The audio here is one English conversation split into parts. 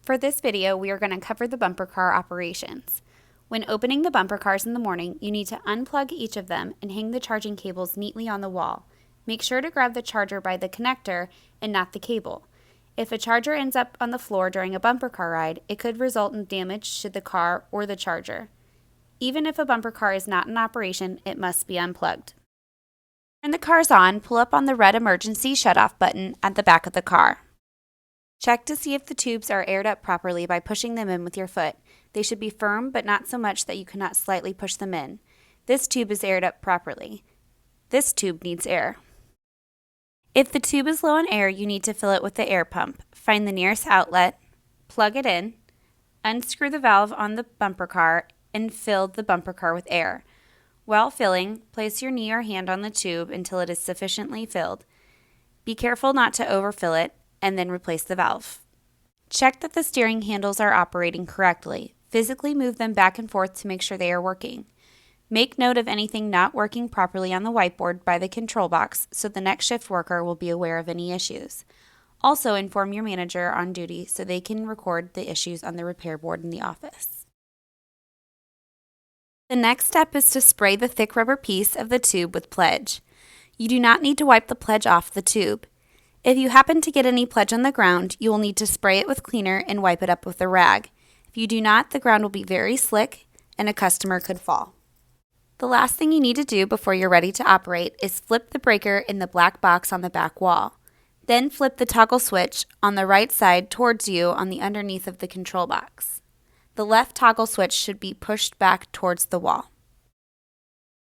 For this video, we are going to cover the bumper car operations. When opening the bumper cars in the morning, you need to unplug each of them and hang the charging cables neatly on the wall. Make sure to grab the charger by the connector and not the cable. If a charger ends up on the floor during a bumper car ride, it could result in damage to the car or the charger. Even if a bumper car is not in operation, it must be unplugged. Turn the cars on, pull up on the red emergency shutoff button at the back of the car. Check to see if the tubes are aired up properly by pushing them in with your foot. They should be firm, but not so much that you cannot slightly push them in. This tube is aired up properly. This tube needs air. If the tube is low on air, you need to fill it with the air pump. Find the nearest outlet, plug it in, unscrew the valve on the bumper car, and fill the bumper car with air. While filling, place your knee or hand on the tube until it is sufficiently filled. Be careful not to overfill it, and then replace the valve. Check that the steering handles are operating correctly. Physically move them back and forth to make sure they are working. Make note of anything not working properly on the whiteboard by the control box so the next shift worker will be aware of any issues. Also inform your manager on duty so they can record the issues on the repair board in the office. The next step is to spray the thick rubber piece of the tube with pledge. You do not need to wipe the pledge off the tube. If you happen to get any pledge on the ground, you will need to spray it with cleaner and wipe it up with a rag. If you do not, the ground will be very slick and a customer could fall. The last thing you need to do before you're ready to operate is flip the breaker in the black box on the back wall. Then flip the toggle switch on the right side towards you on the underneath of the control box. The left toggle switch should be pushed back towards the wall.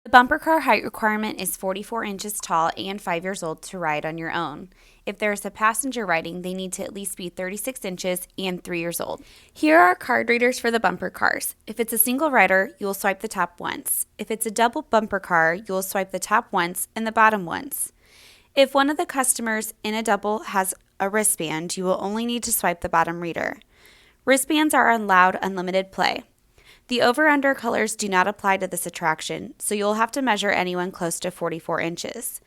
The bumper car height requirement is 44 inches tall and 5 years old to ride on your own. If there is a passenger riding, they need to at least be 36 inches and 3 years old. Here are card readers for the bumper cars. If it's a single rider, you will swipe the top once. If it's a double bumper car, you will swipe the top once and the bottom once. If one of the customers in a double has a wristband, you will only need to swipe the bottom reader. Wristbands are allowed unlimited play. The over-under colors do not apply to this attraction, so you'll have to measure anyone close to 44 inches.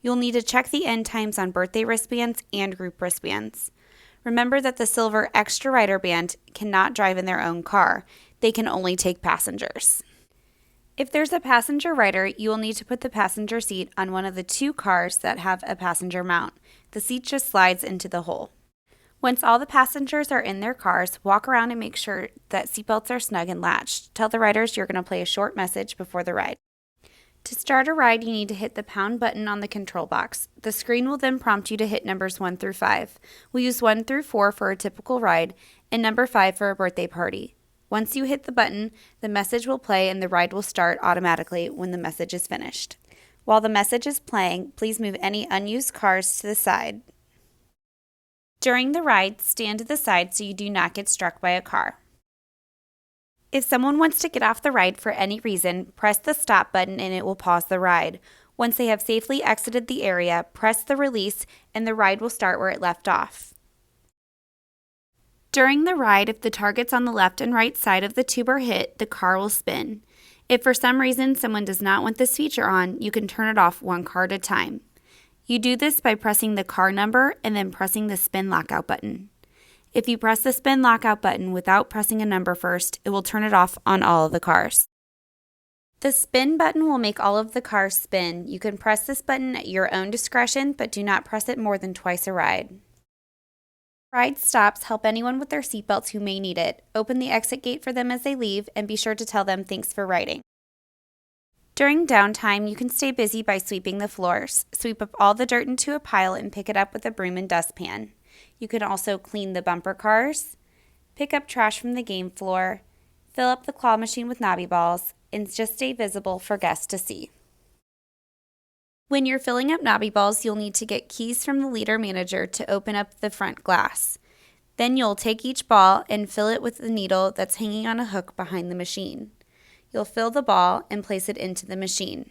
You'll need to check the end times on birthday wristbands and group wristbands. Remember that the silver extra rider band cannot drive in their own car. They can only take passengers. If there's a passenger rider, you will need to put the passenger seat on one of the two cars that have a passenger mount. The seat just slides into the hole. Once all the passengers are in their cars, walk around and make sure that seatbelts are snug and latched. Tell the riders you're going to play a short message before the ride. To start a ride, you need to hit the pound button on the control box. The screen will then prompt you to hit numbers 1 through 5. We'll use 1 through 4 for a typical ride and number 5 for a birthday party. Once you hit the button, the message will play and the ride will start automatically when the message is finished. While the message is playing, please move any unused cars to the side. During the ride, stand to the side so you do not get struck by a car. If someone wants to get off the ride for any reason, press the stop button and it will pause the ride. Once they have safely exited the area, press the release and the ride will start where it left off. During the ride, if the targets on the left and right side of the tube are hit, the car will spin. If for some reason someone does not want this feature on, you can turn it off one car at a time. You do this by pressing the car number and then pressing the spin lockout button. If you press the spin lockout button without pressing a number first, it will turn it off on all of the cars. The spin button will make all of the cars spin. You can press this button at your own discretion, but do not press it more than twice a ride. Ride stops help anyone with their seatbelts who may need it. Open the exit gate for them as they leave and be sure to tell them thanks for riding. During downtime, you can stay busy by sweeping the floors. Sweep up all the dirt into a pile and pick it up with a broom and dustpan. You can also clean the bumper cars, pick up trash from the game floor, fill up the claw machine with knobby balls, and just stay visible for guests to see. When you're filling up knobby balls, you'll need to get keys from the leader manager to open up the front glass. Then you'll take each ball and fill it with the needle that's hanging on a hook behind the machine. You'll fill the ball and place it into the machine.